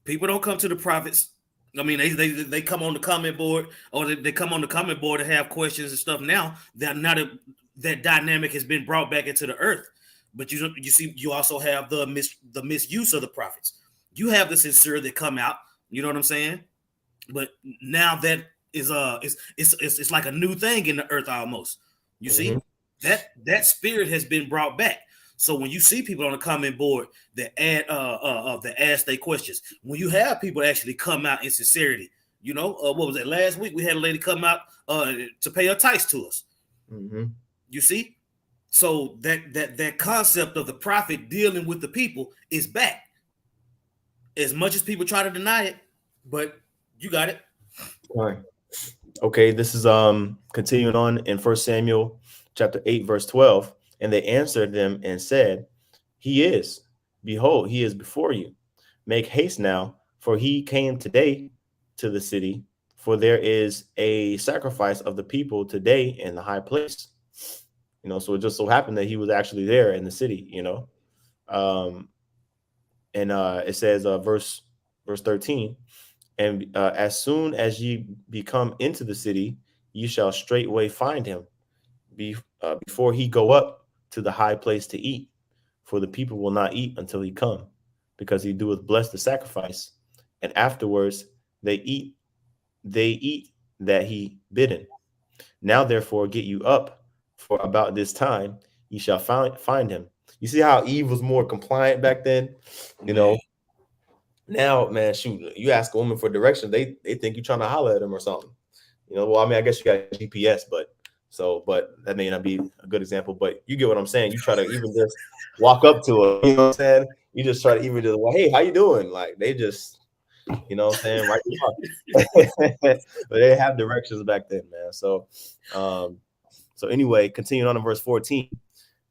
People don't come to the prophets. I mean, they come on the comment board, or they come on the comment board to have questions and stuff. Now that dynamic has been brought back into the earth. But you see, you also have the misuse of the prophets. You have the sincere that come out. You know what I'm saying? But now that is it's like a new thing in the earth almost. You Mhm, see, that spirit has been brought back. So when you see people on the comment board that ask their questions, when you have people actually come out in sincerity, what was it, last week we had a lady come out to pay her tithes to us. mhm. You see, so that concept of the prophet dealing with the people is back. As much as people try to deny it, but you got it. All right. Okay, this is continuing on in First Samuel chapter 8, verse 12. And they answered them and said, he is. Behold, he is before you. Make haste now, for he came today to the city, for there is a sacrifice of the people today in the high place. So it just so happened that he was actually there in the city. Um, and it says, verse 13, and as soon as ye become into the city, ye shall straightway find him, before he go up to the high place to eat. For the people will not eat until he come, because he doeth bless the sacrifice, and afterwards they eat they eat that he bidden. Now therefore get you up, for about this time ye shall find him. You see how Eve was more compliant back then? You Man, know, now, man, shoot, you ask a woman for direction, they think you're trying to holler at them or something. Well, I mean, I guess you got GPS, but that may not be a good example. But you get what I'm saying. You try to even just walk up to her, you know what I'm saying? You just try to even just, well, hey, how you doing? Like they just, what I'm saying, right? But they have directions back then, man. So anyway, continuing on in verse 14,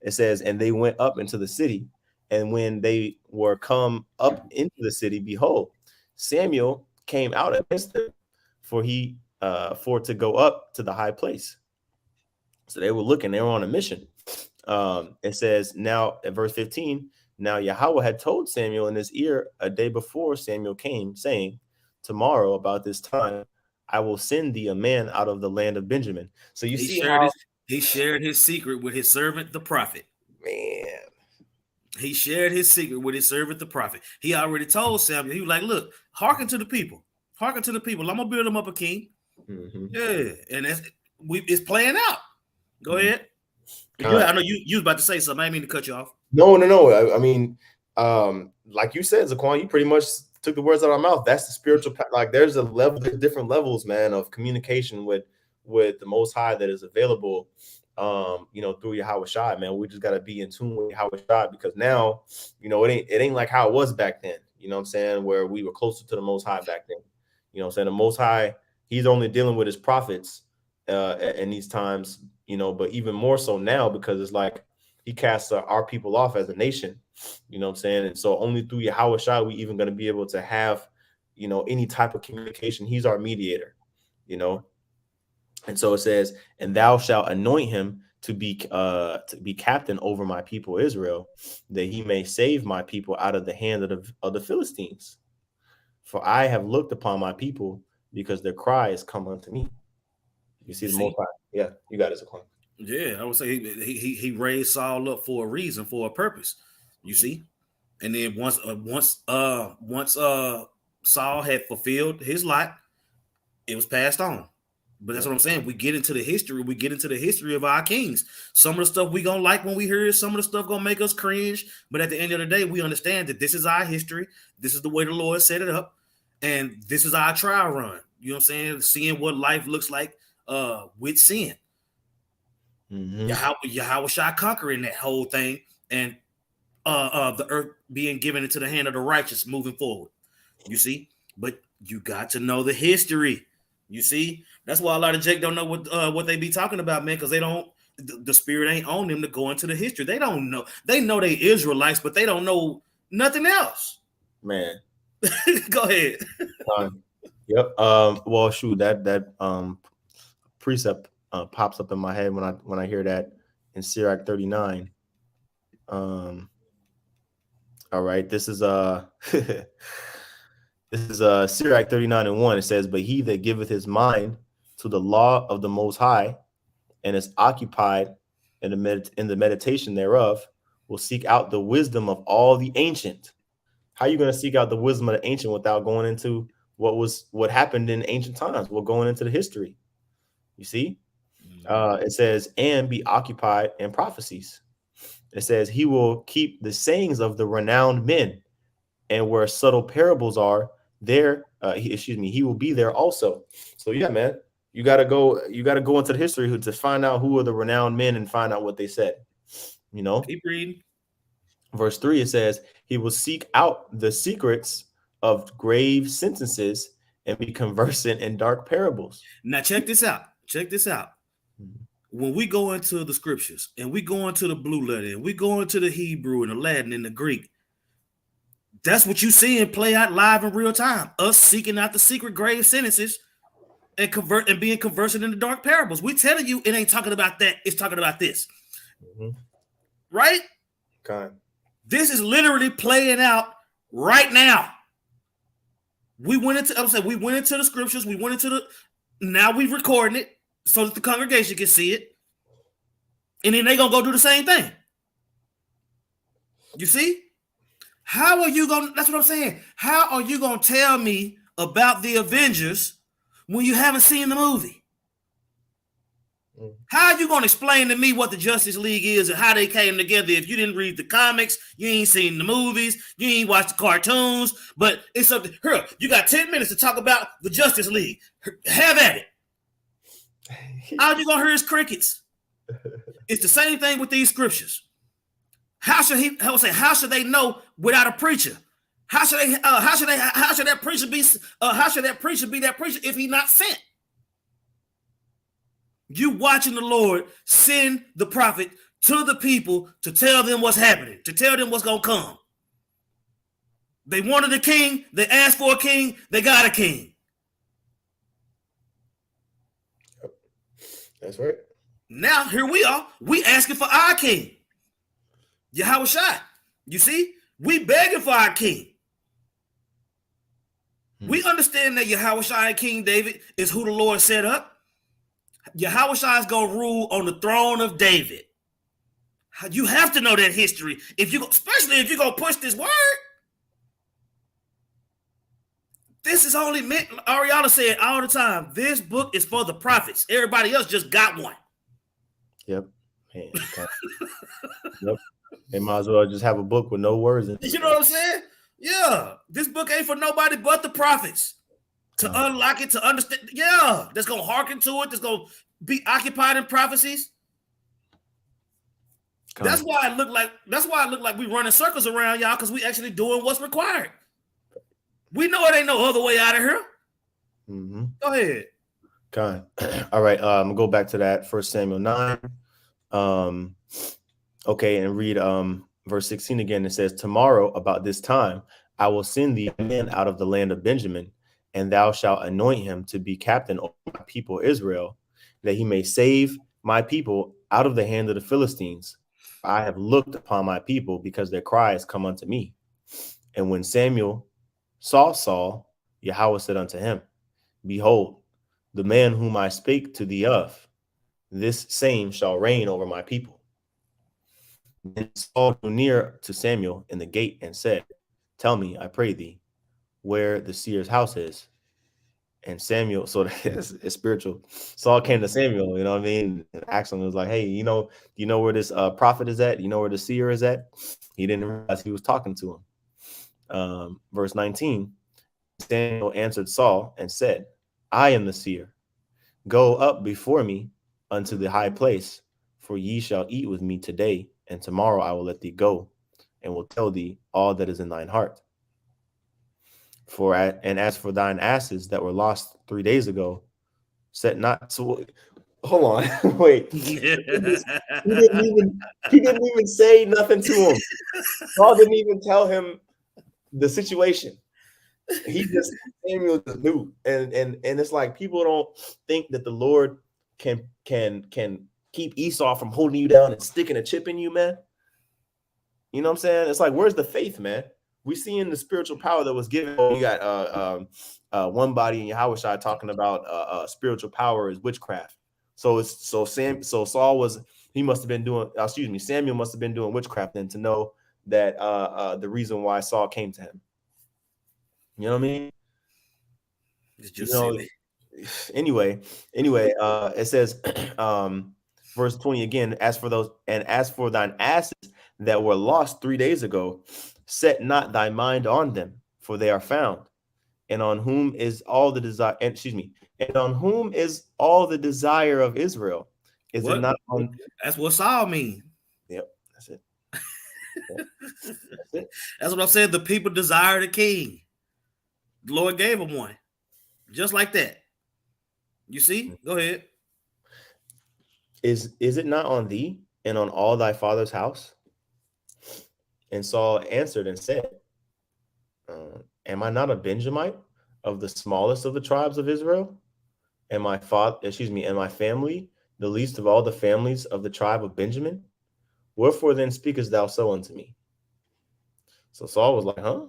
it says, and they went up into the city, and when they were come up into the city, behold, Samuel came out against them, for to go up to the high place. So they were looking, they were on a mission. It says now at verse 15, now Yahweh had told Samuel in his ear a day before Samuel came, saying, tomorrow about this time I will send thee a man out of the land of Benjamin. So you he see shared how, his he shared his secret with his servant the prophet. man. He shared his secret with his servant the prophet. He already told Samuel. He was like, "Look, hearken to the people. Hearken to the people. I'm gonna build them up a king." Mm-hmm. Yeah, and it's playing out. Go Mm-hmm. ahead. I know you was about to say something. I didn't mean to cut you off. No. I mean, like you said, Zaquan, you pretty much took the words out of my mouth. That's the spiritual. Like, there's there's different levels, man, of communication with the Most High that is available. Through Yahweh Shai, man. We just gotta be in tune with Yahweh Shai, because now, it ain't like how it was back then. You know what I'm saying? Where we were closer to the Most High back then. You know what I'm saying? The Most High, he's only dealing with his prophets in these times. But even more so now, because it's like he casts our people off as a nation. You know what I'm saying? And so only through Yahweh Shai we even going to be able to have, any type of communication. He's our mediator, you know. And so it says, and thou shalt anoint him to be captain over my people Israel, that he may save my people out of the hand of the Philistines. For I have looked upon my people, because their cry has come unto me. You see You the Most see? High. Yeah, you got it, Zaquan. Yeah, I would say he raised Saul up for a reason, for a purpose. You see, and then once Saul had fulfilled his lot, it was passed on. But that's what I'm saying. We get into the history. We get into the history of our kings. Some of the stuff we gonna like when we hear it. Some of the stuff gonna make us cringe. But at the end of the day, we understand that this is our history. This is the way the Lord set it up, and this is our trial run. You know what I'm saying? Seeing what life looks like with sin. Mm-hmm. Yahweh shall conquering that whole thing, and the earth being given into the hand of the righteous moving forward. You see, but you got to know the history. You see, that's why a lot of Jake don't know what they be talking about, man, because they don't. The spirit ain't on them to go into the history. They don't know. They know they Israelites, but they don't know nothing else. Man. Go ahead. Yep. Well, shoot, that precept pops up in my head when I hear that in Sirach 39. All right, this is this is Sirach 39:1. It says, "But he that giveth his mind to the law of the Most High, and is occupied in the meditation thereof, will seek out the wisdom of all the ancient." How are you going to seek out the wisdom of the ancient without going into what happened in ancient times? We're going into the history. You see, it says, "And be occupied in prophecies." It says, "He will keep the sayings of the renowned men, and where subtle parables are, there, he will be there also." So yeah, man, you got to go into the history to find out who are the renowned men and find out what they said. Keep reading. Verse 3, it says, "He will seek out the secrets of grave sentences, and be conversant in dark parables." Now check this out. Check this out. When we go into the scriptures and we go into the blue letter and we go into the Hebrew and the Latin and the Greek, That's what you see and play out live in real time. Us seeking out the secret grave sentences and being conversant in the dark parables. We telling you it ain't talking about that. It's talking about this. Mm-hmm. Right? Okay. This is literally playing out right now. We went into the scriptures. Now we've recording it so that the congregation can see it. And then they're going to go do the same thing. You see? How are you going to, that's what I'm saying. How are you going to tell me about the Avengers when you haven't seen the movie? How are you going to explain to me what the Justice League is and how they came together if you didn't read the comics, you ain't seen the movies, you ain't watched the cartoons, but it's something. Here, you got 10 minutes to talk about the Justice League. Have at it. How are you going to hear his crickets? It's the same thing with these scriptures. How should they know without a preacher? How should that preacher be that preacher if he's not sent? You watching the Lord send the prophet to the people to tell them what's happening, to tell them what's going to come. They wanted a king. They asked for a king. They got a king. That's right. Now, here we are. We asking for our king. Yahushua. You see? We begging for our king. We understand that Yahushua and King David is who the Lord set up. Yahushua is going to rule on the throne of David. You have to know that history, especially if you're going to push this word. This is only meant, Ariana said all the time, this book is for the prophets. Everybody else just got one. Yep. Man, okay. Yep. They might as well just have a book with no words in it. You know what I'm saying? Yeah. This book ain't for nobody but the prophets. To unlock it, to understand. Yeah. That's going to hearken to it. That's going to be occupied in prophecies. That's why it looked like we running circles around y'all, because we actually doing what's required. We know it ain't no other way out of here. Mm-hmm. Go ahead. Okay. All right. I'm gonna go back to that 1 Samuel 9. Okay, and read verse 16 again. It says, tomorrow about this time I will send thee a man out of the land of Benjamin, and thou shalt anoint him to be captain over my people Israel, that he may save my people out of the hand of the Philistines. I have looked upon my people, because their cry has come unto me. And when Samuel saw Saul, Yahweh said unto him, behold, the man whom I spake to thee of, this same shall reign over my people. Then Saul drew near to Samuel in the gate and said, tell me, I pray thee, where the seer's house is. And Samuel, so it's spiritual. Saul came to Samuel, you know what I mean? And asked him, was like, hey, do you know where this prophet is at? You know where the seer is at? He didn't realize he was talking to him. Verse 19, Samuel answered Saul and said, I am the seer. Go up before me unto the high place, for ye shall eat with me today, and tomorrow I will let thee go, and will tell thee all that is in thine heart. And as for thine asses that were lost 3 days ago, set not. So hold on, wait. He didn't even say nothing to him. Saul didn't even tell him the situation. Samuel just knew, and it's like people don't think that the Lord can keep Esau from holding you down and sticking a chip in you, man. You know what I'm saying? It's like, where's the faith, man? We see in the spiritual power that was given. You got one body in Yahushua talking about spiritual power is witchcraft. So Saul was, he must have been doing, Samuel must have been doing witchcraft then to know that the reason why Saul came to him. You know what I mean? It's just silly. Anyway, it says, verse 20 again, as for thine asses that were lost 3 days ago, set not thy mind on them, for they are found. And on whom is all the desire? And on whom is all the desire of Israel? Is what? It not on? That's what Saul mean. Yep, that's it. That's it. That's what I'm saying. The people desire the king. The Lord gave them one, just like that. You see? Go ahead. Is it not on thee and on all thy father's house? And Saul answered and said, Am I not a Benjamite of the smallest of the tribes of Israel? And my father, excuse me, and my family, the least of all the families of the tribe of Benjamin? Wherefore then speakest thou so unto me? So Saul was like, huh?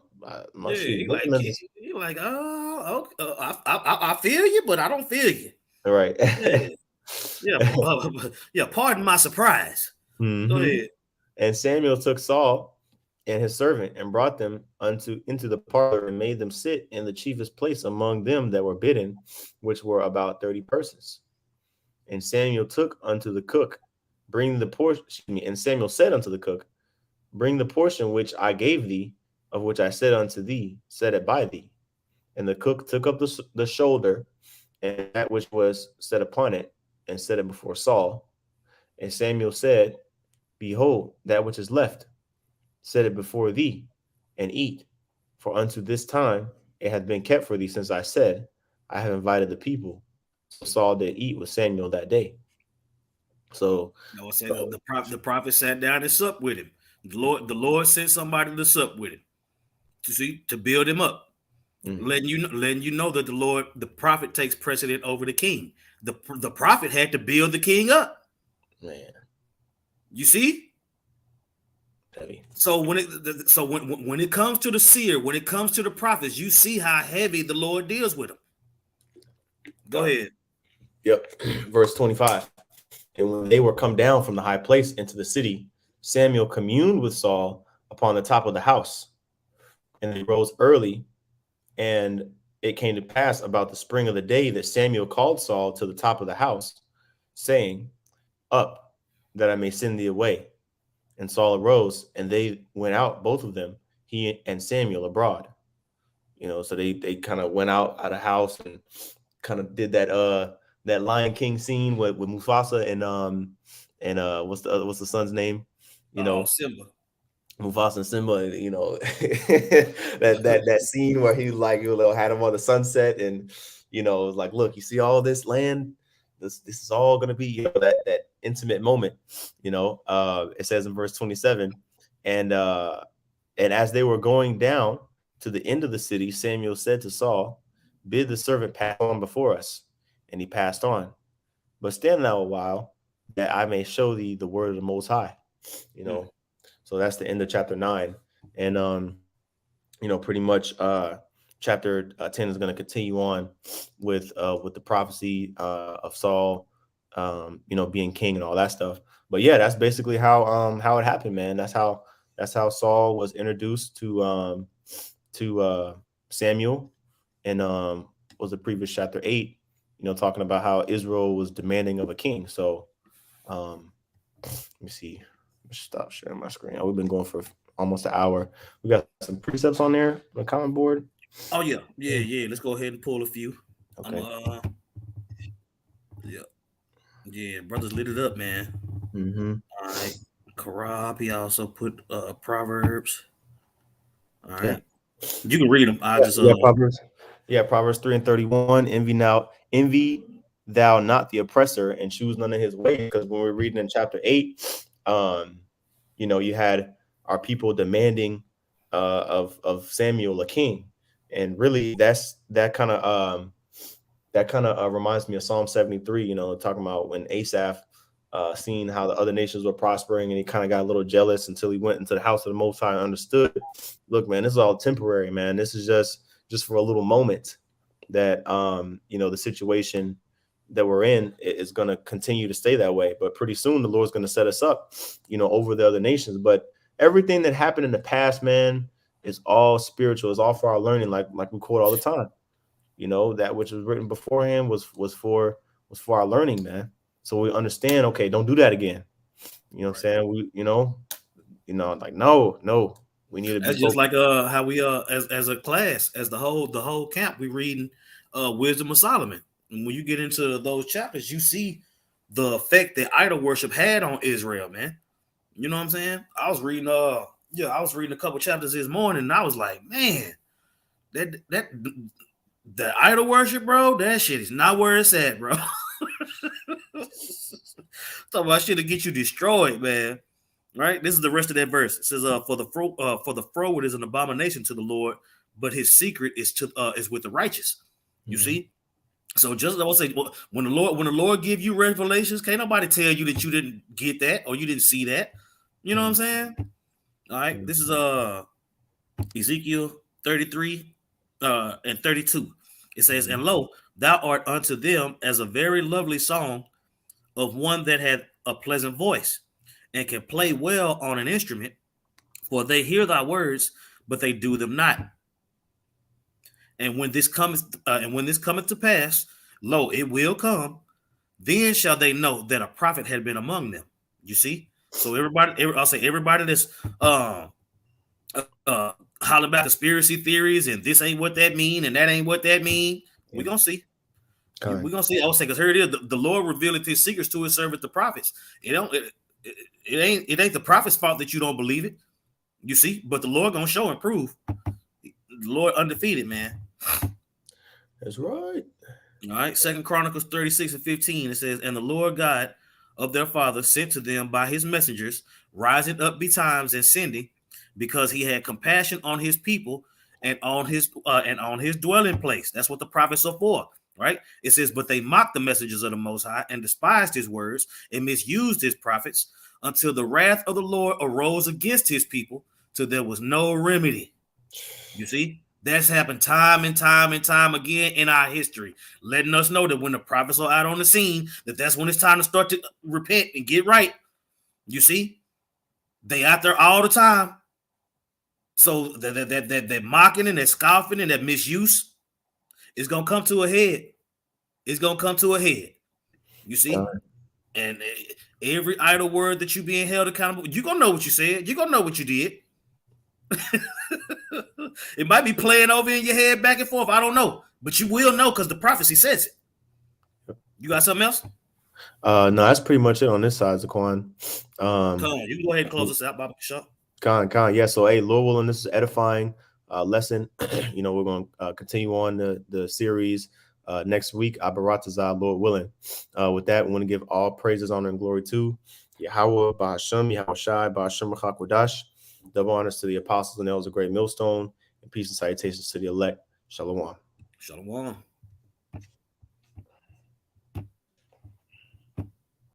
My Yeah, shoot, he like Benjamin's is he like, oh, okay, I feel you, but I don't feel you. right. Yeah, yeah, yeah. Pardon my surprise. Go hmm ahead. And Samuel took Saul and his servant and brought them unto into the parlor and made them sit in the chiefest place among them that were bidden, which were about 30 persons. And Samuel took unto the cook, bring the portion, and Samuel said unto the cook, bring the portion which I gave thee, of which I said unto thee, set it by thee. And the cook took up the shoulder and that which was set upon it, and set it before Saul. And Samuel said, behold, that which is left, set it before thee, and eat. For unto this time it hath been kept for thee since I said, I have invited the people. So Saul did eat with Samuel that day. So, No, I said so the prophet sat down and supped with him. The Lord sent somebody to sup with him to build him up, mhm, letting you know that the prophet takes precedent over the king. The prophet had to build the king up. man, You see. heavy. So when it comes to the seer, when it comes to the prophets, you see how heavy the Lord deals with them. Go Done. ahead. Yep. Verse 25. And when they were come down from the high place into the city, Samuel communed with Saul upon the top of the house. And they rose early, and it came to pass about the spring of the day that Samuel called Saul to the top of the house, saying, up, that I may send thee away. And Saul arose, and they went out, both of them, he and Samuel, abroad. So they kind of went out of the house and kind of did that Lion King scene with Mufasa and what's the son's name? You Oh, know, Simba. Mufasa and Simba, that scene where he like had him on the sunset, and it was like, look, you see all this land, this is all gonna be that intimate moment. It says in verse 27, and as they were going down to the end of the city, Samuel said to Saul, bid the servant pass on before us. And he passed on. But stand thou a while, that I may show thee the word of the Most High. You Hmm. know, so that's the end of chapter 9. And pretty much chapter 10 is going to continue on with the prophecy of Saul, being king and all that stuff. But yeah, that's basically how it happened, man. That's how Saul was introduced to Samuel, and was the previous chapter 8, talking about how Israel was demanding of a king. So let me see. Stop sharing my screen. We've been going for almost an hour. We got some precepts on there, the comment board. Oh yeah. Let's go ahead and pull a few. I'm Okay. yeah, yeah. Brothers lit it up, man. Mm-hmm. All right. Karab, he also put Proverbs. All Yeah. right. You can read them. I Yeah. just Yeah. Proverbs. Yeah. Proverbs 3:31. Envy thou not the oppressor, and choose none of his ways. Because when we're reading in chapter 8, you had our people demanding of Samuel a king, and really that kind of reminds me of Psalm 73. Talking about when Asaph seen how the other nations were prospering, and he kind of got a little jealous until he went into the house of the Most High and understood, look, man, this is all temporary, man. This is just for a little moment, that the situation that we're in is going to continue to stay that way. But pretty soon the Lord's going to set us up, over the other nations. But everything that happened in the past, man, is all spiritual. It's all for our learning, like we quote all the time. That which was written beforehand was for our learning, man. So we understand, okay, don't do that again. You know what I'm right. saying? Like, no, we need to be That's just focused. like how we as a class, as the whole camp, we reading Wisdom of Solomon. And when you get into those chapters, you see the effect that idol worship had on Israel, man. You know what I'm saying? I was reading a couple chapters this morning, and I was like, man, that the idol worship, bro, that shit is not where it's at, bro. Talking about shit to get you destroyed, man. Right? This is the rest of that verse. It says, for the froward is an abomination to the Lord, but his secret is with the righteous. You Mhm. see? So just I will say, when the Lord give you revelations, can't nobody tell you that you didn't get that or you didn't see that. You know what I'm saying? All right. This is Ezekiel 33 and 32. It says, "And lo, thou art unto them as a very lovely song of one that hath a pleasant voice, and can play well on an instrument, for they hear thy words, but they do them not. And when this cometh to pass, lo, it will come. Then shall they know that a prophet had been among them." You see? So I'll say everybody that's hollering about conspiracy theories and this ain't what that mean and that ain't what that mean. We're gonna see. We're gonna see. I was saying, because here it is. The Lord revealed his secrets to his servant, the prophets. It ain't the prophet's fault that you don't believe it. You see, but the Lord gonna show and prove. The Lord undefeated, man. That's right. All right. 2 Chronicles 36 and 15. It says, "And the Lord God of their father sent to them by his messengers, rising up betimes and sending, because he had compassion on his people and on his dwelling place." That's what the prophets are for, right? It says, "But they mocked the messengers of the Most High and despised his words and misused his prophets, until the wrath of the Lord arose against his people, till there was no remedy." You see, that's happened time and time and time again in our history, letting us know that when the prophets are out on the scene, that's when it's time to start to repent and get right. You see, they out there all the time. So that mocking and that scoffing and that misuse is gonna come to a head. It's gonna come to a head. You see, and every idle word that you being held accountable, you're gonna know what you said. You're gonna know what you did. It might be playing over in your head back and forth. I don't know, but you will know because the prophecy says it. You got something else? No, that's pretty much it on this side, Zaquan. Come on, you can go ahead and close us out, Bobby Shaw. Con. Yeah. So, hey, Lord willing, this is edifying lesson. We're going to continue on the series next week. Abaratazah, Lord willing. With that, we want to give all praises, honor, and glory to Yahweh, Bahashem, Yahweh Shai, Bahashem Rachakwadash. Double honors to the apostles and elders of Great Millstone, and peace and salutations to the elect. Shalom. Shalom.